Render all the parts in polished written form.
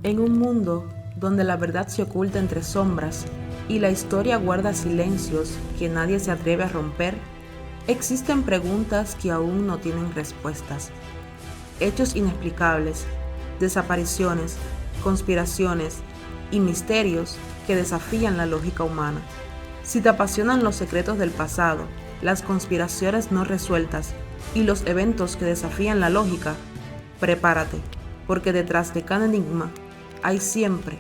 En un mundo donde la verdad se oculta entre sombras y la historia guarda silencios que nadie se atreve a romper, existen preguntas que aún no tienen respuestas. Hechos inexplicables, desapariciones, conspiraciones y misterios que desafían la lógica humana. Si te apasionan los secretos del pasado, las conspiraciones no resueltas y los eventos que desafían la lógica, prepárate, porque detrás de cada enigma hay siempre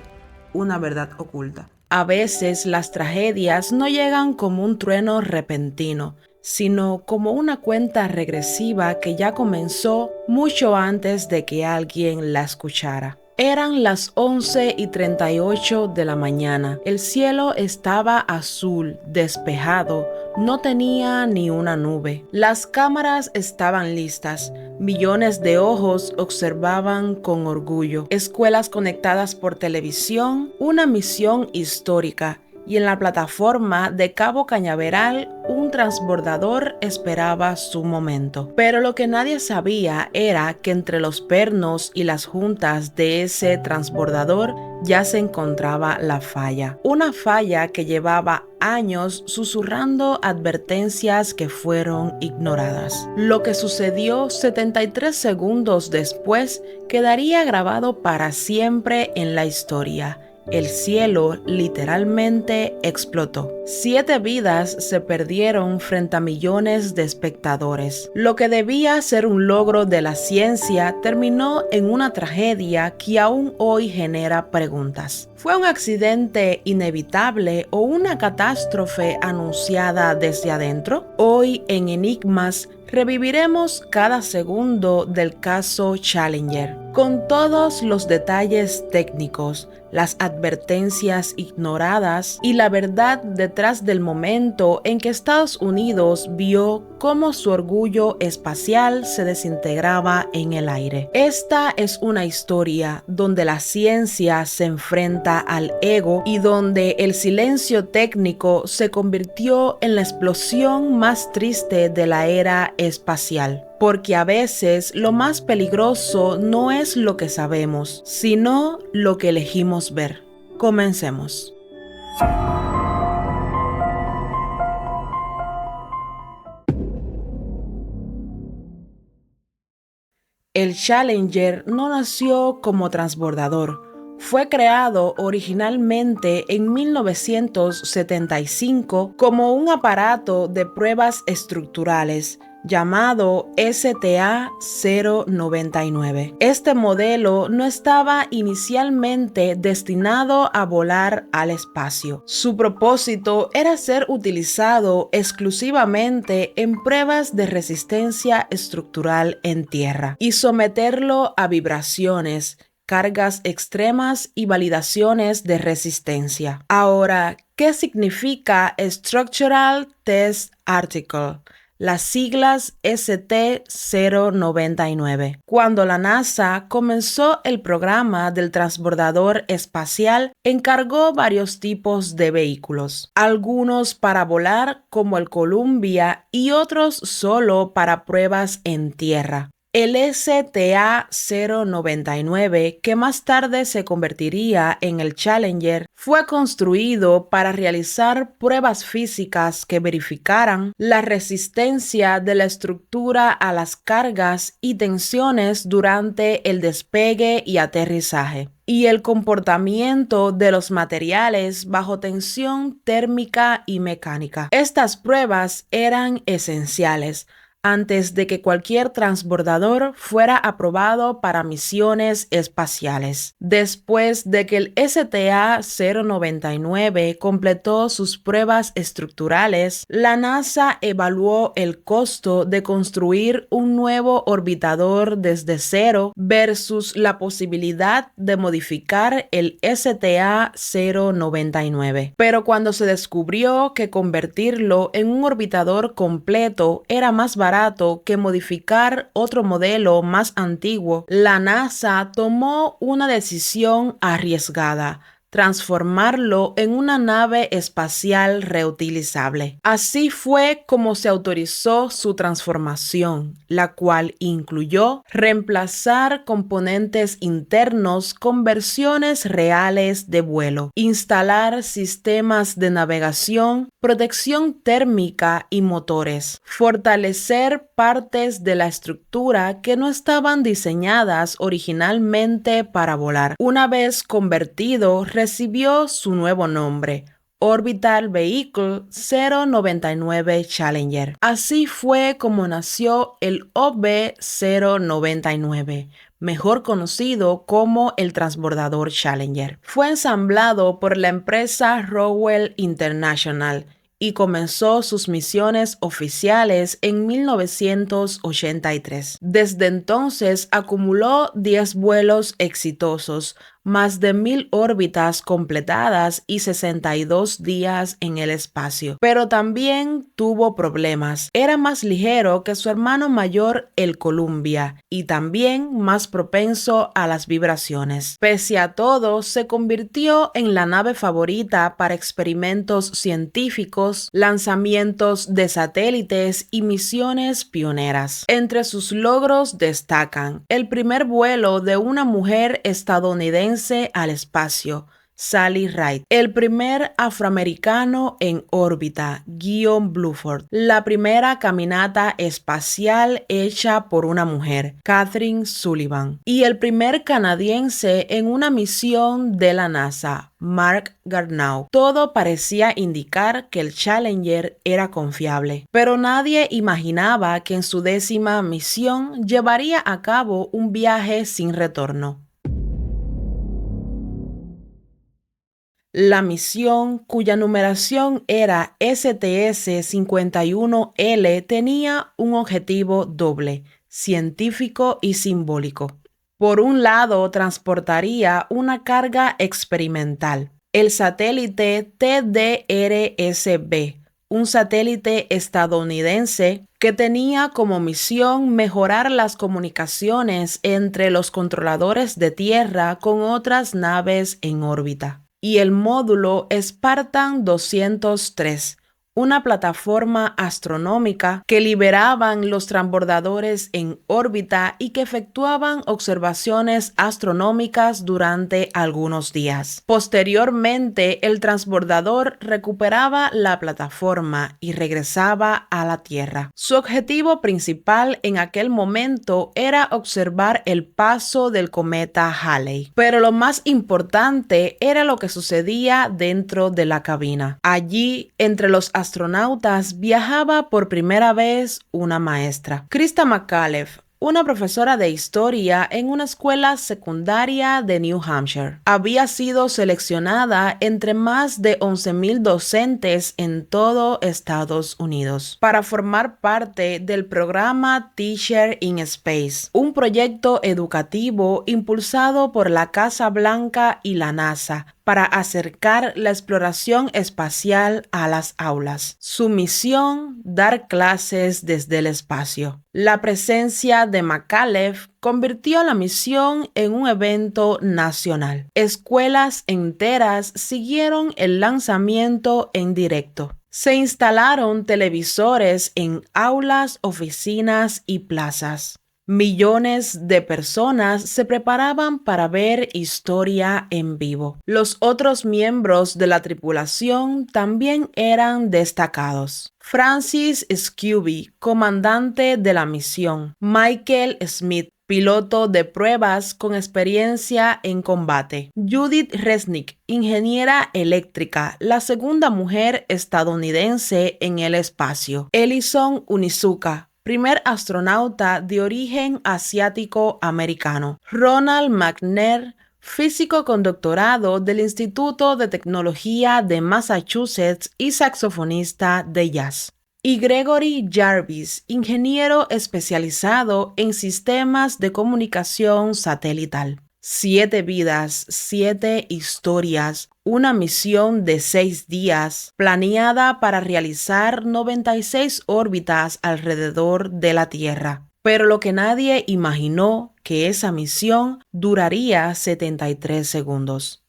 una verdad oculta. A veces las tragedias no llegan como un trueno repentino, sino como una cuenta regresiva que ya comenzó mucho antes de que alguien la escuchara. Eran las 11:38 de la mañana. El cielo estaba azul, despejado, no tenía ni una nube. Las cámaras estaban listas. Millones de ojos observaban con orgullo. Escuelas conectadas por televisión, una misión histórica. Y en la plataforma de Cabo Cañaveral, un transbordador esperaba su momento. Pero lo que nadie sabía era que entre los pernos y las juntas de ese transbordador ya se encontraba la falla. Una falla que llevaba años susurrando advertencias que fueron ignoradas. Lo que sucedió 73 segundos después quedaría grabado para siempre en la historia. El cielo literalmente explotó. 7 vidas se perdieron frente a millones de espectadores. Lo que debía ser un logro de la ciencia terminó en una tragedia que aún hoy genera preguntas. ¿Fue un accidente inevitable o una catástrofe anunciada desde adentro? Hoy en Enigmas reviviremos cada segundo del caso Challenger, con todos los detalles técnicos, las advertencias ignoradas y la verdad detrás del momento en que Estados Unidos vio cómo su orgullo espacial se desintegraba en el aire. Esta es una historia donde la ciencia se enfrenta al ego y donde el silencio técnico se convirtió en la explosión más triste de la era espacial. Porque a veces lo más peligroso no es lo que sabemos, sino lo que elegimos ver. Comencemos. El Challenger no nació como transbordador. Fue creado originalmente en 1975 como un aparato de pruebas estructurales llamado STA-099. Este modelo no estaba inicialmente destinado a volar al espacio. Su propósito era ser utilizado exclusivamente en pruebas de resistencia estructural en tierra y someterlo a vibraciones, cargas extremas y validaciones de resistencia. Ahora, ¿qué significa Structural Test Article? Las siglas ST-099. Cuando la NASA comenzó el programa del transbordador espacial, encargó varios tipos de vehículos, algunos para volar como el Columbia y otros solo para pruebas en tierra. El STA-099, que más tarde se convertiría en el Challenger, fue construido para realizar pruebas físicas que verificaran la resistencia de la estructura a las cargas y tensiones durante el despegue y aterrizaje, y el comportamiento de los materiales bajo tensión térmica y mecánica. Estas pruebas eran esenciales antes de que cualquier transbordador fuera aprobado para misiones espaciales. Después de que el STA-099 completó sus pruebas estructurales, la NASA evaluó el costo de construir un nuevo orbitador desde cero versus la posibilidad de modificar el STA-099. Pero cuando se descubrió que convertirlo en un orbitador completo era más barato que modificar otro modelo más antiguo, la NASA tomó una decisión arriesgada: transformarlo en una nave espacial reutilizable. Así fue como se autorizó su transformación, la cual incluyó reemplazar componentes internos con versiones reales de vuelo, instalar sistemas de navegación, protección térmica y motores, fortalecer partes de la estructura que no estaban diseñadas originalmente para volar. Una vez convertido, recibió su nuevo nombre, Orbital Vehicle 099 Challenger. Así fue como nació el OV-099, mejor conocido como el transbordador Challenger. Fue ensamblado por la empresa Rowell International y comenzó sus misiones oficiales en 1983. Desde entonces acumuló 10 vuelos exitosos, más de 1,000 órbitas completadas y 62 días en el espacio. Pero también tuvo problemas. Era más ligero que su hermano mayor, el Columbia, y también más propenso a las vibraciones. Pese a todo, se convirtió en la nave favorita para experimentos científicos, lanzamientos de satélites y misiones pioneras. Entre sus logros destacan el primer vuelo de una mujer estadounidense al espacio, Sally Ride, el primer afroamericano en órbita, Guion Bluford, la primera caminata espacial hecha por una mujer, Catherine Sullivan, y el primer canadiense en una misión de la NASA, Mark Garneau. Todo parecía indicar que el Challenger era confiable, pero nadie imaginaba que en su 10ª misión llevaría a cabo un viaje sin retorno. La misión, cuya numeración era STS-51L, tenía un objetivo doble, científico y simbólico. Por un lado, transportaría una carga experimental, el satélite TDRS-B, un satélite estadounidense que tenía como misión mejorar las comunicaciones entre los controladores de tierra con otras naves en órbita, y el módulo Spartan 203, una plataforma astronómica que liberaban los transbordadores en órbita y que efectuaban observaciones astronómicas durante algunos días. Posteriormente, el transbordador recuperaba la plataforma y regresaba a la Tierra. Su objetivo principal en aquel momento era observar el paso del cometa Halley, pero lo más importante era lo que sucedía dentro de la cabina. Allí, entre los astronautas, viajaba por primera vez una maestra, Christa McAuliffe, una profesora de historia en una escuela secundaria de New Hampshire. Había sido seleccionada entre más de 11,000 docentes en todo Estados Unidos para formar parte del programa Teacher in Space, un proyecto educativo impulsado por la Casa Blanca y la NASA para acercar la exploración espacial a las aulas. Su misión, dar clases desde el espacio. La presencia de McAuliffe convirtió la misión en un evento nacional. Escuelas enteras siguieron el lanzamiento en directo. Se instalaron televisores en aulas, oficinas y plazas. Millones de personas se preparaban para ver historia en vivo. Los otros miembros de la tripulación también eran destacados. Francis Scooby, comandante de la misión. Michael Smith, piloto de pruebas con experiencia en combate. Judith Resnick, ingeniera eléctrica, la segunda mujer estadounidense en el espacio. Ellison Onizuka, primer astronauta de origen asiático-americano. Ronald McNair, físico con doctorado del Instituto de Tecnología de Massachusetts y saxofonista de jazz. Y Gregory Jarvis, ingeniero especializado en sistemas de comunicación satelital. 7 vidas, 7 historias, una misión de 6 días, planeada para realizar 96 órbitas alrededor de la Tierra. Pero lo que nadie imaginó que esa misión duraría 73 segundos.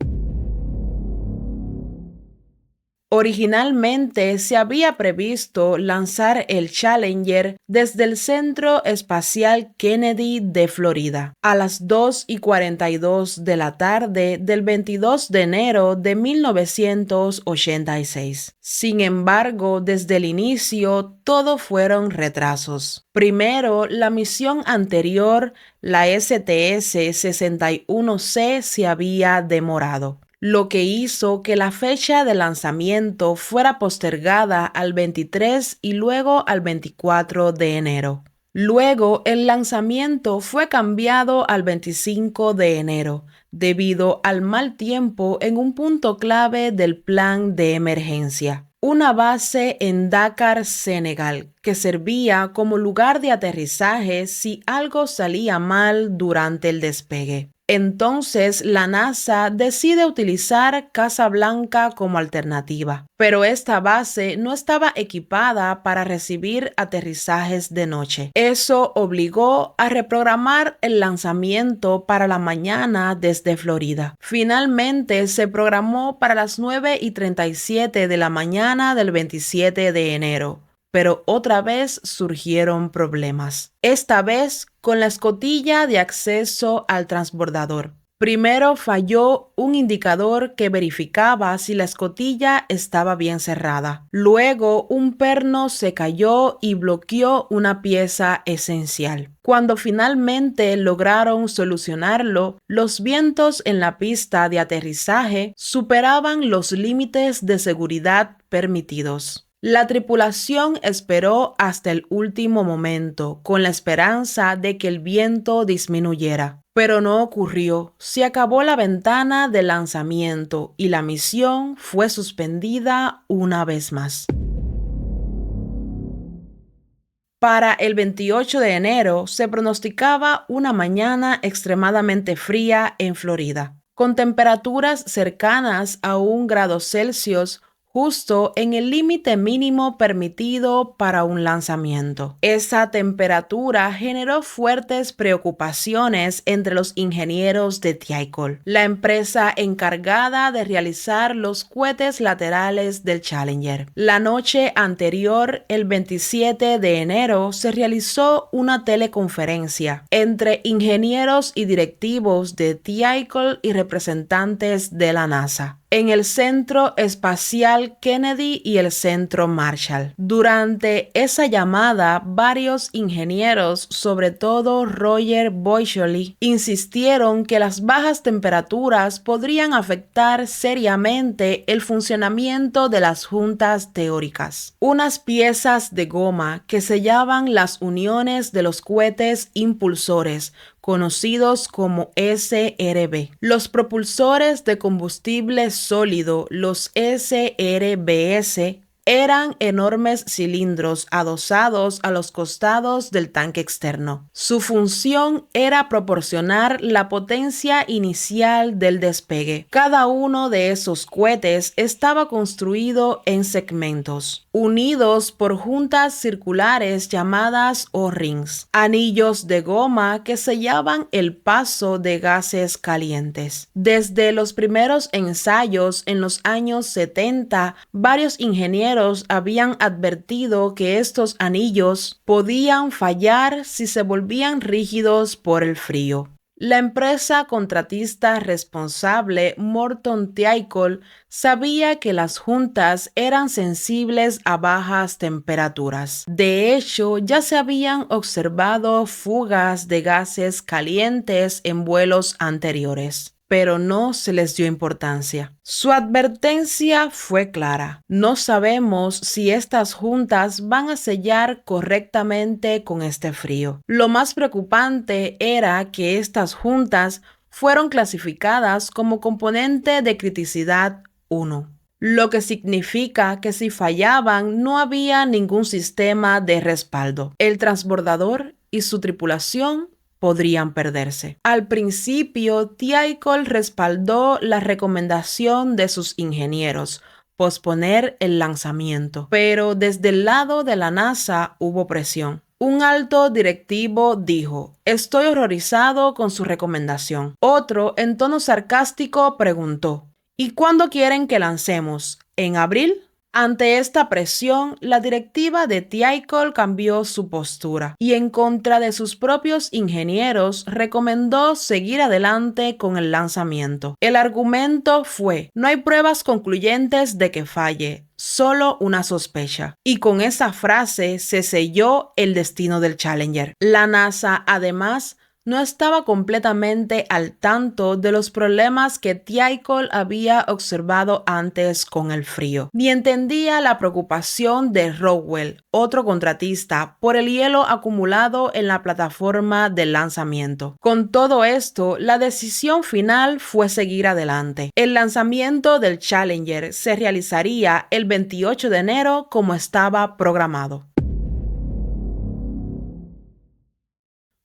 Originalmente se había previsto lanzar el Challenger desde el Centro Espacial Kennedy de Florida a las 2:42 de la tarde del 22 de enero de 1986. Sin embargo, desde el inicio todo fueron retrasos. Primero, la misión anterior, la STS-61C, se había demorado, lo que hizo que la fecha de lanzamiento fuera postergada al 23 y luego al 24 de enero. Luego, el lanzamiento fue cambiado al 25 de enero, debido al mal tiempo en un punto clave del plan de emergencia, una base en Dakar, Senegal, que servía como lugar de aterrizaje si algo salía mal durante el despegue. Entonces, la NASA decide utilizar Casablanca como alternativa, pero esta base no estaba equipada para recibir aterrizajes de noche. Eso obligó a reprogramar el lanzamiento para la mañana desde Florida. Finalmente, se programó para las 9:37 de la mañana del 27 de enero. Pero otra vez surgieron problemas, esta vez con la escotilla de acceso al transbordador. Primero falló un indicador que verificaba si la escotilla estaba bien cerrada. Luego un perno se cayó y bloqueó una pieza esencial. Cuando finalmente lograron solucionarlo, los vientos en la pista de aterrizaje superaban los límites de seguridad permitidos. La tripulación esperó hasta el último momento, con la esperanza de que el viento disminuyera. Pero no ocurrió. Se acabó la ventana de lanzamiento y la misión fue suspendida una vez más. Para el 28 de enero se pronosticaba una mañana extremadamente fría en Florida, con temperaturas cercanas a 1 grado Celsius, justo en el límite mínimo permitido para un lanzamiento. Esa temperatura generó fuertes preocupaciones entre los ingenieros de Thiokol, la empresa encargada de realizar los cohetes laterales del Challenger. La noche anterior, el 27 de enero, se realizó una teleconferencia entre ingenieros y directivos de Thiokol y representantes de la NASA en el Centro Espacial Kennedy y el Centro Marshall. Durante esa llamada, varios ingenieros, sobre todo Roger Boisjoly, insistieron que las bajas temperaturas podrían afectar seriamente el funcionamiento de las juntas teóricas, unas piezas de goma que sellaban las uniones de los cohetes impulsores, conocidos como SRB. Los propulsores de combustible sólido, los SRBS, eran enormes cilindros adosados a los costados del tanque externo. Su función era proporcionar la potencia inicial del despegue. Cada uno de esos cohetes estaba construido en segmentos, unidos por juntas circulares llamadas O-rings, anillos de goma que sellaban el paso de gases calientes. Desde los primeros ensayos en los años 70, varios ingenieros habían advertido que estos anillos podían fallar si se volvían rígidos por el frío. La empresa contratista responsable, Morton Thiokol, sabía que las juntas eran sensibles a bajas temperaturas. De hecho, ya se habían observado fugas de gases calientes en vuelos anteriores, pero no se les dio importancia. Su advertencia fue clara: no sabemos si estas juntas van a sellar correctamente con este frío. Lo más preocupante era que estas juntas fueron clasificadas como componente de criticidad 1, lo que significa que si fallaban no había ningún sistema de respaldo. El transbordador y su tripulación podrían perderse. Al principio, Thiokol respaldó la recomendación de sus ingenieros: posponer el lanzamiento. Pero desde el lado de la NASA hubo presión. Un alto directivo dijo: "Estoy horrorizado con su recomendación". Otro, en tono sarcástico, preguntó: ¿Y cuándo quieren que lancemos? ¿En abril? Ante esta presión, la directiva de TICOL cambió su postura y en contra de sus propios ingenieros recomendó seguir adelante con el lanzamiento. El argumento fue: no hay pruebas concluyentes de que falle, solo una sospecha. Y con esa frase se selló el destino del Challenger. La NASA, además, no estaba completamente al tanto de los problemas que TICOL había observado antes con el frío, ni entendía la preocupación de Rockwell, otro contratista, por el hielo acumulado en la plataforma del lanzamiento. Con todo esto, la decisión final fue seguir adelante. El lanzamiento del Challenger se realizaría el 28 de enero como estaba programado.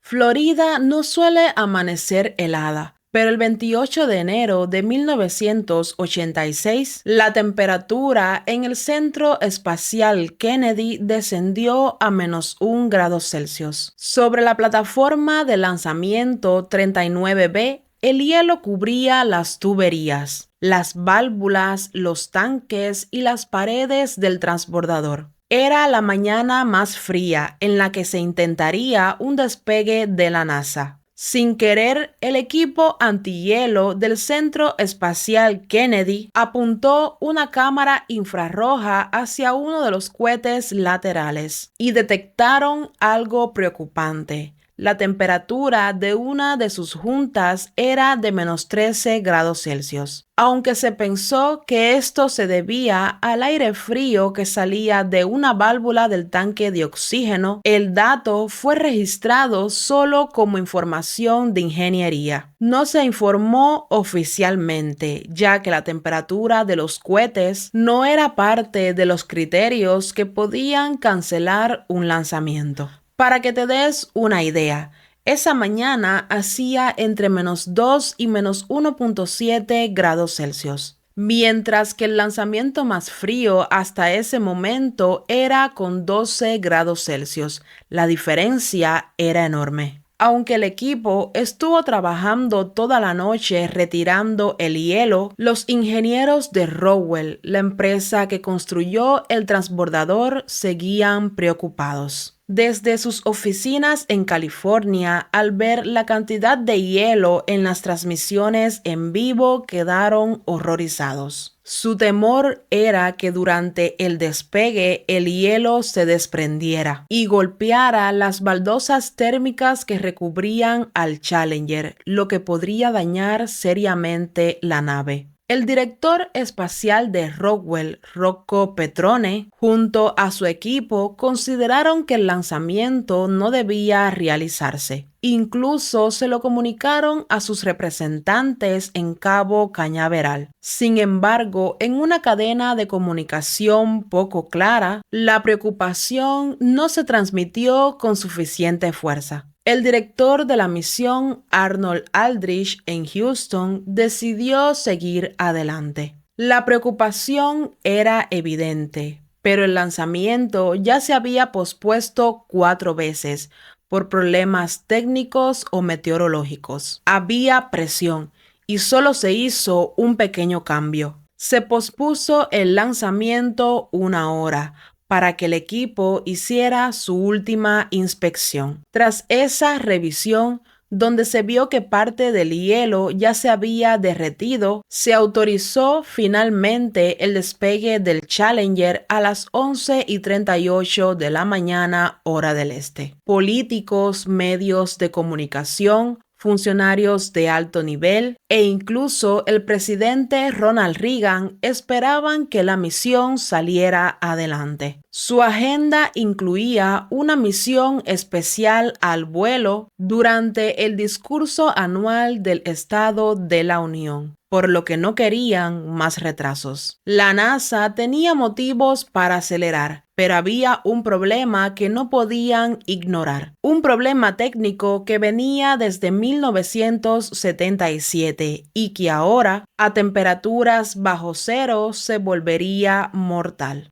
Florida no suele amanecer helada, pero el 28 de enero de 1986, la temperatura en el Centro Espacial Kennedy descendió a -1 grado Celsius. Sobre la plataforma de lanzamiento 39B, el hielo cubría las tuberías, las válvulas, los tanques y las paredes del transbordador. Era la mañana más fría en la que se intentaría un despegue de la NASA. Sin querer, el equipo antihielo del Centro Espacial Kennedy apuntó una cámara infrarroja hacia uno de los cohetes laterales y detectaron algo preocupante. La temperatura de una de sus juntas era de -13 grados Celsius. Aunque se pensó que esto se debía al aire frío que salía de una válvula del tanque de oxígeno, el dato fue registrado solo como información de ingeniería. No se informó oficialmente, ya que la temperatura de los cohetes no era parte de los criterios que podían cancelar un lanzamiento. Para que te des una idea, esa mañana hacía entre -2 y -1.7 grados Celsius, mientras que el lanzamiento más frío hasta ese momento era con 12 grados Celsius. La diferencia era enorme. Aunque el equipo estuvo trabajando toda la noche retirando el hielo, los ingenieros de Rockwell, la empresa que construyó el transbordador, seguían preocupados. Desde sus oficinas en California, al ver la cantidad de hielo en las transmisiones en vivo, quedaron horrorizados. Su temor era que durante el despegue el hielo se desprendiera y golpeara las baldosas térmicas que recubrían al Challenger, lo que podría dañar seriamente la nave. El director espacial de Rockwell, Rocco Petrone, junto a su equipo, consideraron que el lanzamiento no debía realizarse. Incluso se lo comunicaron a sus representantes en Cabo Cañaveral. Sin embargo, en una cadena de comunicación poco clara, la preocupación no se transmitió con suficiente fuerza. El director de la misión, Arnold Aldrich, en Houston, decidió seguir adelante. La preocupación era evidente, pero el lanzamiento ya se había pospuesto 4 veces por problemas técnicos o meteorológicos. Había presión y solo se hizo un pequeño cambio. Se pospuso el lanzamiento 1 hora para que el equipo hiciera su última inspección. Tras esa revisión, donde se vio que parte del hielo ya se había derretido, se autorizó finalmente el despegue del Challenger a las 11:38 de la mañana, hora del este. Políticos, medios de comunicación, funcionarios de alto nivel e incluso el presidente Ronald Reagan esperaban que la misión saliera adelante. Su agenda incluía una misión especial al vuelo durante el discurso anual del Estado de la Unión, por lo que no querían más retrasos. La NASA tenía motivos para acelerar, pero había un problema que no podían ignorar. Un problema técnico que venía desde 1977 y que ahora, a temperaturas bajo cero, se volvería mortal.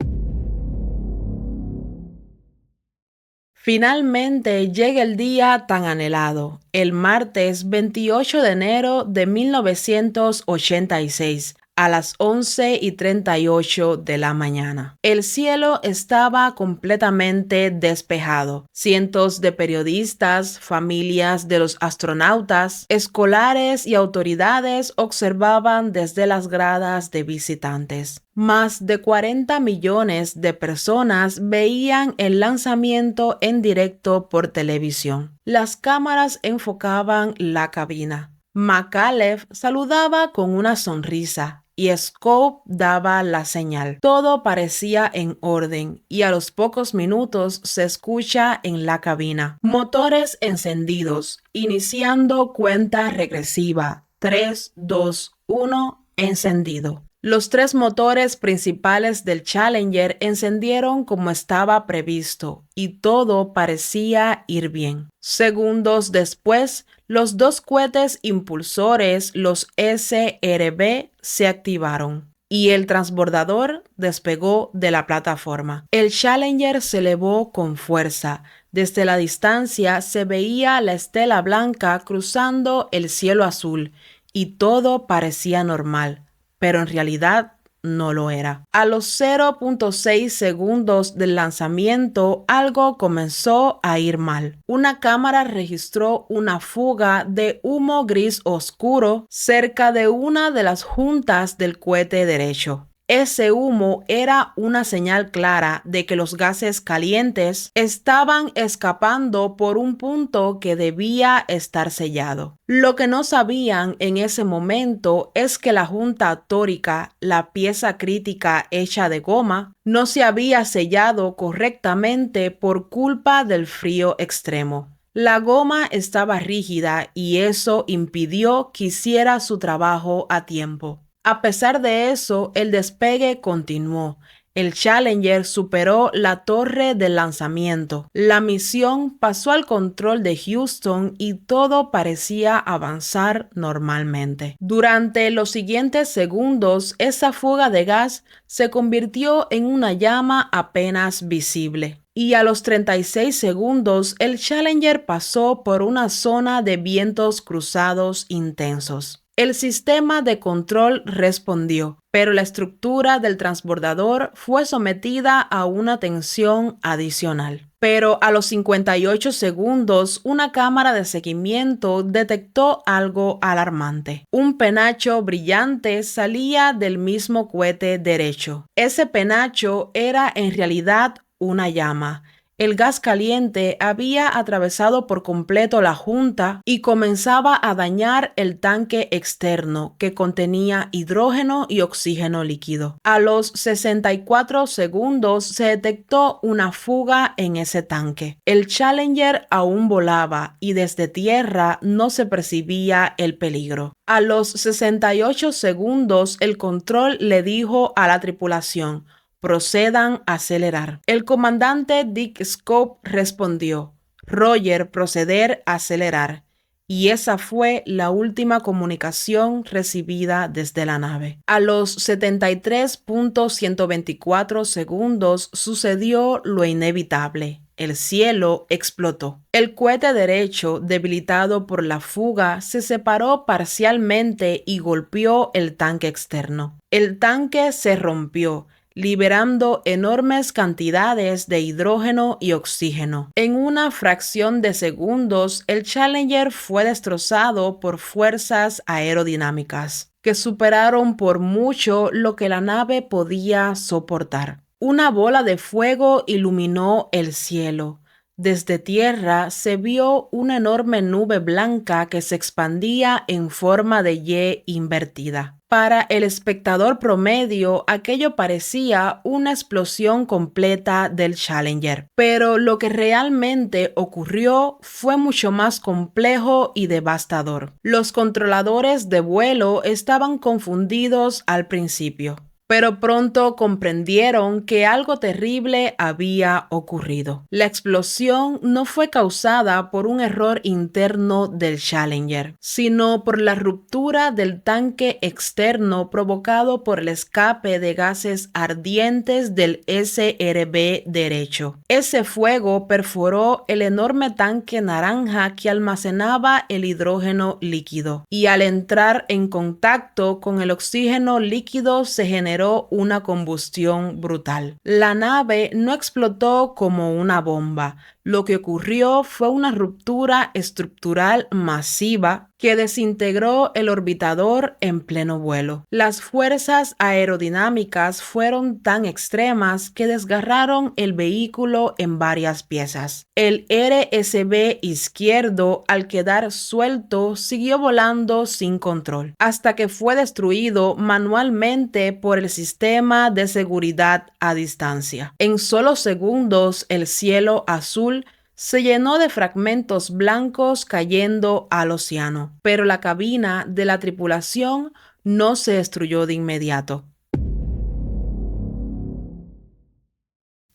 Finalmente llega el día tan anhelado, el martes 28 de enero de 1986, a las 11:38 de la mañana. El cielo estaba completamente despejado. Cientos de periodistas, familias de los astronautas, escolares y autoridades observaban desde las gradas de visitantes. Más de 40 millones de personas veían el lanzamiento en directo por televisión. Las cámaras enfocaban la cabina. McAuliffe saludaba con una sonrisa y Scope daba la señal. Todo parecía en orden y a los pocos minutos se escucha en la cabina: motores encendidos, iniciando cuenta regresiva. 3, 2, 1, encendido. Los 3 motores principales del Challenger encendieron como estaba previsto y todo parecía ir bien. Segundos después, los 2 cohetes impulsores, los SRB, se activaron y el transbordador despegó de la plataforma. El Challenger se elevó con fuerza. Desde la distancia se veía la estela blanca cruzando el cielo azul y todo parecía normal, pero en realidad no lo era. A los 0.6 segundos del lanzamiento, algo comenzó a ir mal. Una cámara registró una fuga de humo gris oscuro cerca de una de las juntas del cohete derecho. Ese humo era una señal clara de que los gases calientes estaban escapando por un punto que debía estar sellado. Lo que no sabían en ese momento es que la junta tórica, la pieza crítica hecha de goma, no se había sellado correctamente por culpa del frío extremo. La goma estaba rígida y eso impidió que hiciera su trabajo a tiempo. A pesar de eso, el despegue continuó. El Challenger superó la torre de lanzamiento. La misión pasó al control de Houston y todo parecía avanzar normalmente. Durante los siguientes segundos, esa fuga de gas se convirtió en una llama apenas visible. Y a los 36 segundos, el Challenger pasó por una zona de vientos cruzados intensos. El sistema de control respondió, pero la estructura del transbordador fue sometida a una tensión adicional. Pero a los 58 segundos, una cámara de seguimiento detectó algo alarmante. Un penacho brillante salía del mismo cohete derecho. Ese penacho era en realidad una llama. El gas caliente había atravesado por completo la junta y comenzaba a dañar el tanque externo que contenía hidrógeno y oxígeno líquido. A los 64 segundos se detectó una fuga en ese tanque. El Challenger aún volaba y desde tierra no se percibía el peligro. A los 68 segundos el control le dijo a la tripulación: procedan a acelerar. El comandante Dick Scope respondió: Roger, proceder a acelerar. Y esa fue la última comunicación recibida desde la nave. A los 73.124 segundos sucedió lo inevitable. El cielo explotó. El cohete derecho, debilitado por la fuga, se separó parcialmente y golpeó el tanque externo. El tanque se rompió, liberando enormes cantidades de hidrógeno y oxígeno. En una fracción de segundos, el Challenger fue destrozado por fuerzas aerodinámicas que superaron por mucho lo que la nave podía soportar. Una bola de fuego iluminó el cielo. Desde tierra se vio una enorme nube blanca que se expandía en forma de Y invertida. Para el espectador promedio, aquello parecía una explosión completa del Challenger. Pero lo que realmente ocurrió fue mucho más complejo y devastador. Los controladores de vuelo estaban confundidos al principio, pero pronto comprendieron que algo terrible había ocurrido. La explosión no fue causada por un error interno del Challenger, sino por la ruptura del tanque externo provocado por el escape de gases ardientes del SRB derecho. Ese fuego perforó el enorme tanque naranja que almacenaba el hidrógeno líquido, y al entrar en contacto con el oxígeno líquido se generó una combustión brutal. La nave no explotó como una bomba. Lo que ocurrió fue una ruptura estructural masiva que desintegró el orbitador en pleno vuelo. Las fuerzas aerodinámicas fueron tan extremas que desgarraron el vehículo en varias piezas. El RSB izquierdo, al quedar suelto, siguió volando sin control, hasta que fue destruido manualmente por el sistema de seguridad a distancia. En solo segundos, el cielo azul se llenó de fragmentos blancos cayendo al océano, pero la cabina de la tripulación no se destruyó de inmediato.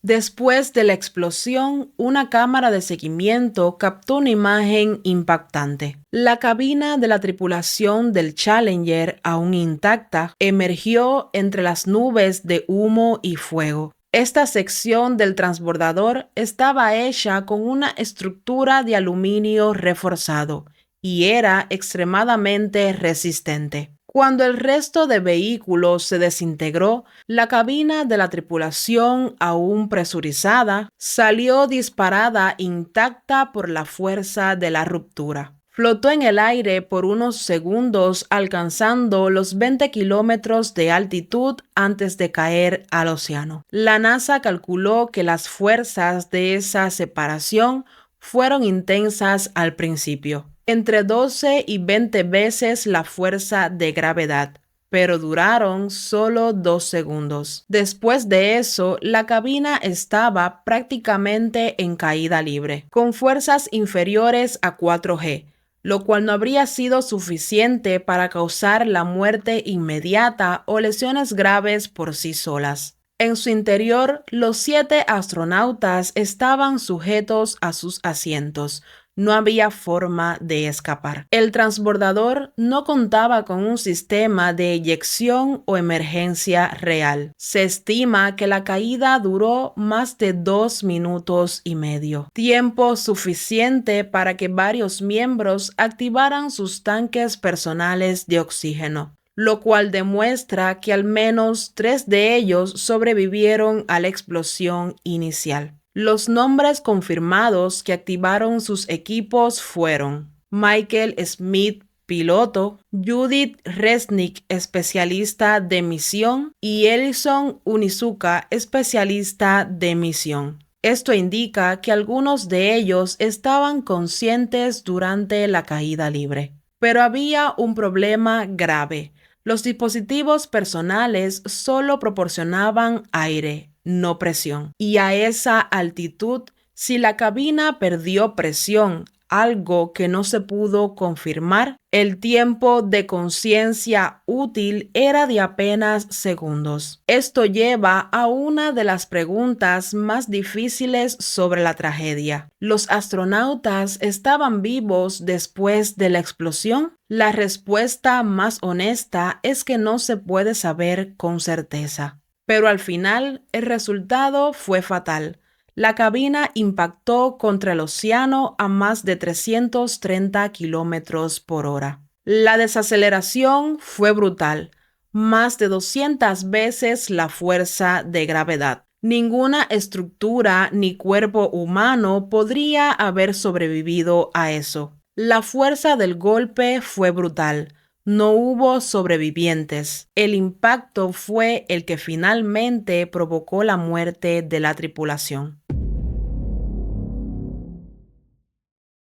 Después de la explosión, una cámara de seguimiento captó una imagen impactante. La cabina de la tripulación del Challenger, aún intacta, emergió entre las nubes de humo y fuego. Esta sección del transbordador estaba hecha con una estructura de aluminio reforzado y era extremadamente resistente. Cuando el resto de vehículos se desintegró, la cabina de la tripulación, aún presurizada, salió disparada intacta por la fuerza de la ruptura. Flotó en el aire por unos segundos, alcanzando los 20 kilómetros de altitud antes de caer al océano. La NASA calculó que las fuerzas de esa separación fueron intensas al principio, entre 12 y 20 veces la fuerza de gravedad, pero duraron solo 2 segundos. Después de eso, la cabina estaba prácticamente en caída libre, con fuerzas inferiores a 4G, lo cual no habría sido suficiente para causar la muerte inmediata o lesiones graves por sí solas. En su interior, los 7 astronautas estaban sujetos a sus asientos. No había forma de escapar. El transbordador no contaba con un sistema de eyección o emergencia real. Se estima que la caída duró más de 2 minutos y medio, tiempo suficiente para que varios miembros activaran sus tanques personales de oxígeno, lo cual demuestra que al menos 3 de ellos sobrevivieron a la explosión inicial. Los nombres confirmados que activaron sus equipos fueron Michael Smith, piloto, Judith Resnick, especialista de misión, y Ellison Onizuka, especialista de misión. Esto indica que algunos de ellos estaban conscientes durante la caída libre. Pero había un problema grave. Los dispositivos personales solo proporcionaban aire, no presión. Y a esa altitud, si la cabina perdió presión, algo que no se pudo confirmar, el tiempo de conciencia útil era de apenas segundos. Esto lleva a una de las preguntas más difíciles sobre la tragedia. ¿Los astronautas estaban vivos después de la explosión? La respuesta más honesta es que no se puede saber con certeza. Pero al final, el resultado fue fatal. La cabina impactó contra el océano a más de 330 kilómetros por hora. La desaceleración fue brutal, más de 200 veces la fuerza de gravedad. Ninguna estructura ni cuerpo humano podría haber sobrevivido a eso. La fuerza del golpe fue brutal. No hubo sobrevivientes. El impacto fue el que finalmente provocó la muerte de la tripulación.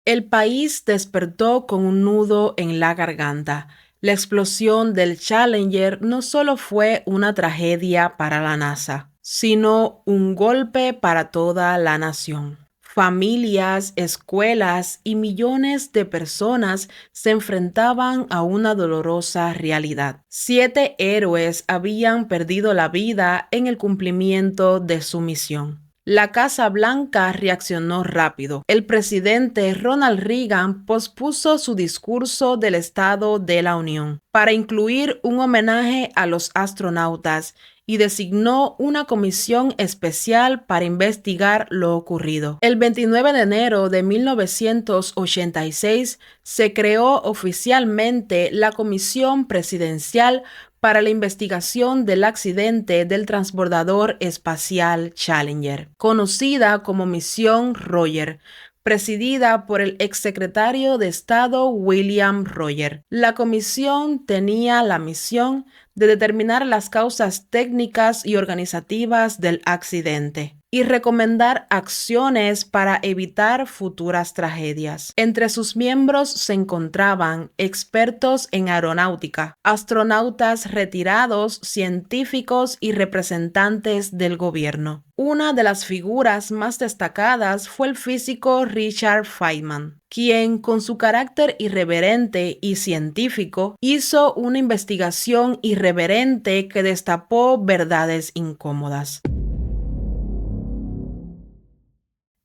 El país despertó con un nudo en la garganta. La explosión del Challenger no solo fue una tragedia para la NASA, sino un golpe para toda la nación. Familias, escuelas y millones de personas se enfrentaban a una dolorosa realidad. 7 héroes habían perdido la vida en el cumplimiento de su misión. La Casa Blanca reaccionó rápido. El presidente Ronald Reagan pospuso su discurso del Estado de la Unión para incluir un homenaje a los astronautas y designó una comisión especial para investigar lo ocurrido. El 29 de enero de 1986 se creó oficialmente la Comisión Presidencial para la investigación del accidente del transbordador espacial Challenger, conocida como Misión Roger, presidida por el exsecretario de Estado William Roger. La comisión tenía la misión de determinar las causas técnicas y organizativas del accidente y recomendar acciones para evitar futuras tragedias. Entre sus miembros se encontraban expertos en aeronáutica, astronautas retirados, científicos y representantes del gobierno. Una de las figuras más destacadas fue el físico Richard Feynman, quien, con su carácter irreverente y científico, hizo una investigación irreverente que destapó verdades incómodas.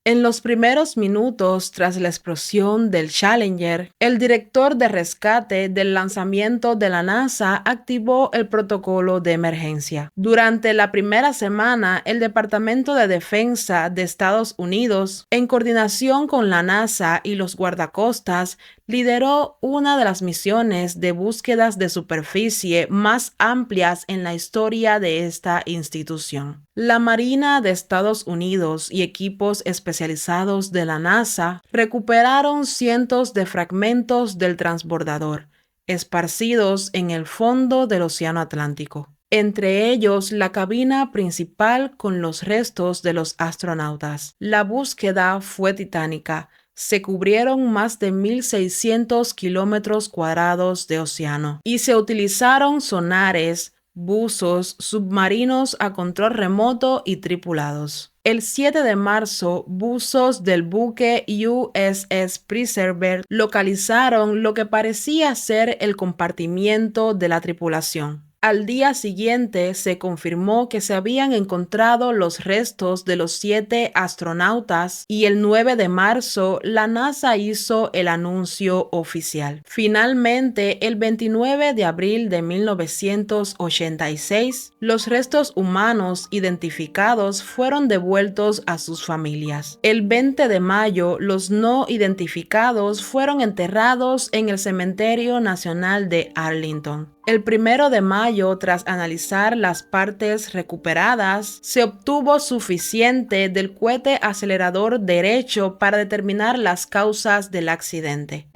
En los primeros minutos tras la explosión del Challenger, el director de rescate del lanzamiento de la NASA activó el protocolo de emergencia. Durante la primera semana, el Departamento de Defensa de Estados Unidos, en coordinación con la NASA y los guardacostas, lideró una de las misiones de búsquedas de superficie más amplias en la historia de esta institución. La Marina de Estados Unidos y equipos especializados de la NASA recuperaron cientos de fragmentos del transbordador, esparcidos en el fondo del Océano Atlántico. Entre ellos, la cabina principal con los restos de los astronautas. La búsqueda fue titánica. Se cubrieron más de 1.600 kilómetros cuadrados de océano y se utilizaron sonares, buzos, submarinos a control remoto y tripulados. El 7 de marzo, buzos del buque USS Preserver localizaron lo que parecía ser el compartimiento de la tripulación. Al día siguiente se confirmó que se habían encontrado los restos de los 7 astronautas y el 9 de marzo la NASA hizo el anuncio oficial. Finalmente, el 29 de abril de 1986, los restos humanos identificados fueron devueltos a sus familias. El 20 de mayo, los no identificados fueron enterrados en el Cementerio Nacional de Arlington. El 1 de mayo, tras analizar las partes recuperadas, se obtuvo suficiente del cohete acelerador derecho para determinar las causas del accidente.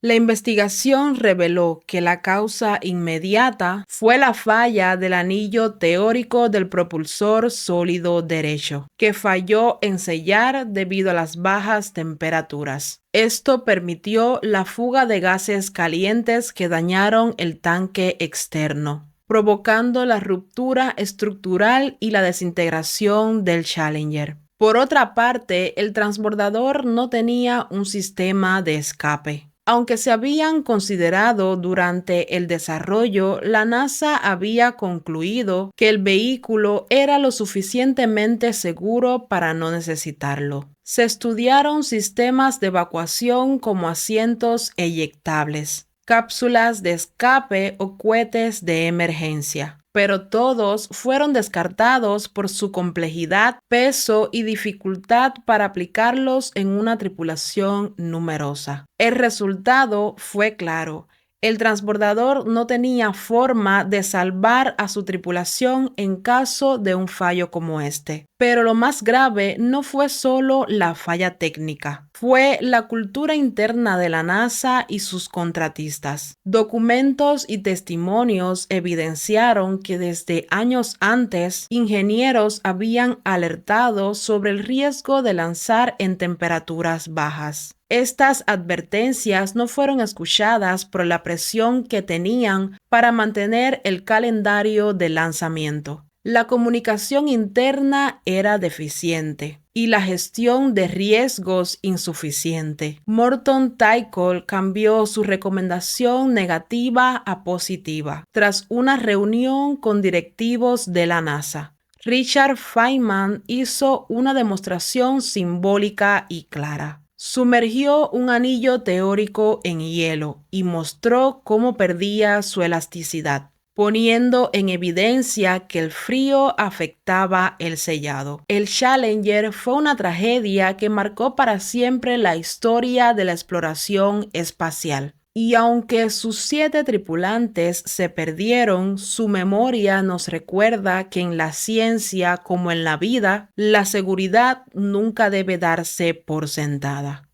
La investigación reveló que la causa inmediata fue la falla del anillo teórico del propulsor sólido derecho, que falló en sellar debido a las bajas temperaturas. Esto permitió la fuga de gases calientes que dañaron el tanque externo, provocando la ruptura estructural y la desintegración del Challenger. Por otra parte, el transbordador no tenía un sistema de escape. Aunque se habían considerado durante el desarrollo, la NASA había concluido que el vehículo era lo suficientemente seguro para no necesitarlo. Se estudiaron sistemas de evacuación como asientos eyectables, cápsulas de escape o cohetes de emergencia, pero todos fueron descartados por su complejidad, peso y dificultad para aplicarlos en una tripulación numerosa. El resultado fue claro. El transbordador no tenía forma de salvar a su tripulación en caso de un fallo como este. Pero lo más grave no fue solo la falla técnica, fue la cultura interna de la NASA y sus contratistas. Documentos y testimonios evidenciaron que desde años antes, ingenieros habían alertado sobre el riesgo de lanzar en temperaturas bajas. Estas advertencias no fueron escuchadas por la presión que tenían para mantener el calendario de lanzamiento. La comunicación interna era deficiente y la gestión de riesgos insuficiente. Morton Tickle cambió su recomendación negativa a positiva tras una reunión con directivos de la NASA. Richard Feynman hizo una demostración simbólica y clara. Sumergió un anillo teórico en hielo y mostró cómo perdía su elasticidad, poniendo en evidencia que el frío afectaba el sellado. El Challenger fue una tragedia que marcó para siempre la historia de la exploración espacial. Y aunque sus 7 tripulantes se perdieron, su memoria nos recuerda que en la ciencia, como en la vida, la seguridad nunca debe darse por sentada.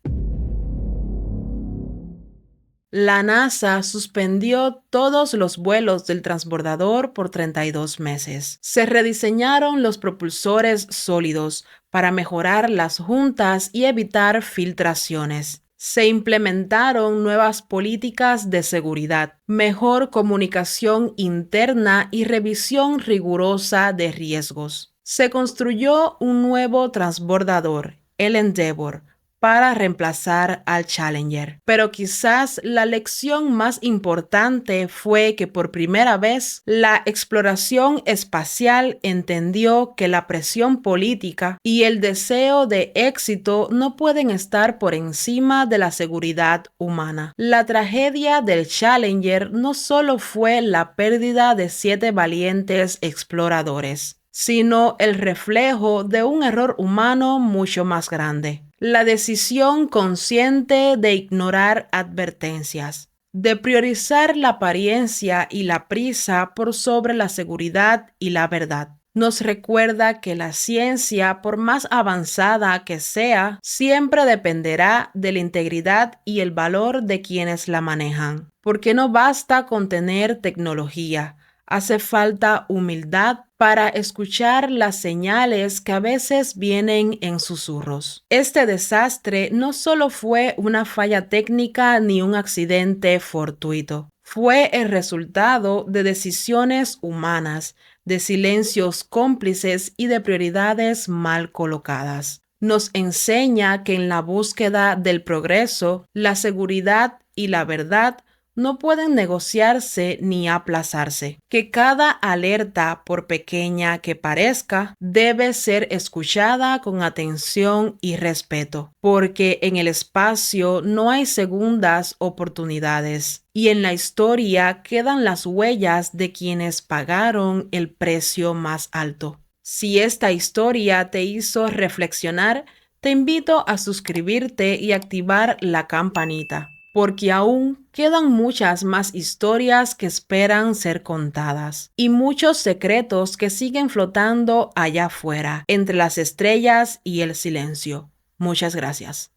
La NASA suspendió todos los vuelos del transbordador por 32 meses. Se rediseñaron los propulsores sólidos para mejorar las juntas y evitar filtraciones. Se implementaron nuevas políticas de seguridad, mejor comunicación interna y revisión rigurosa de riesgos. Se construyó un nuevo transbordador, el Endeavour, para reemplazar al Challenger. Pero quizás la lección más importante fue que por primera vez la exploración espacial entendió que la presión política y el deseo de éxito no pueden estar por encima de la seguridad humana. La tragedia del Challenger no solo fue la pérdida de 7 valientes exploradores, sino el reflejo de un error humano mucho más grande. La decisión consciente de ignorar advertencias, de priorizar la apariencia y la prisa por sobre la seguridad y la verdad. Nos recuerda que la ciencia, por más avanzada que sea, siempre dependerá de la integridad y el valor de quienes la manejan. Porque no basta con tener tecnología. Hace falta humildad para escuchar las señales que a veces vienen en susurros. Este desastre no solo fue una falla técnica ni un accidente fortuito. Fue el resultado de decisiones humanas, de silencios cómplices y de prioridades mal colocadas. Nos enseña que en la búsqueda del progreso, la seguridad y la verdad no pueden negociarse ni aplazarse, que cada alerta, por pequeña que parezca, debe ser escuchada con atención y respeto, porque en el espacio no hay segundas oportunidades y en la historia quedan las huellas de quienes pagaron el precio más alto. Si esta historia te hizo reflexionar, te invito a suscribirte y activar la campanita, porque aún quedan muchas más historias que esperan ser contadas y muchos secretos que siguen flotando allá afuera, entre las estrellas y el silencio. Muchas gracias.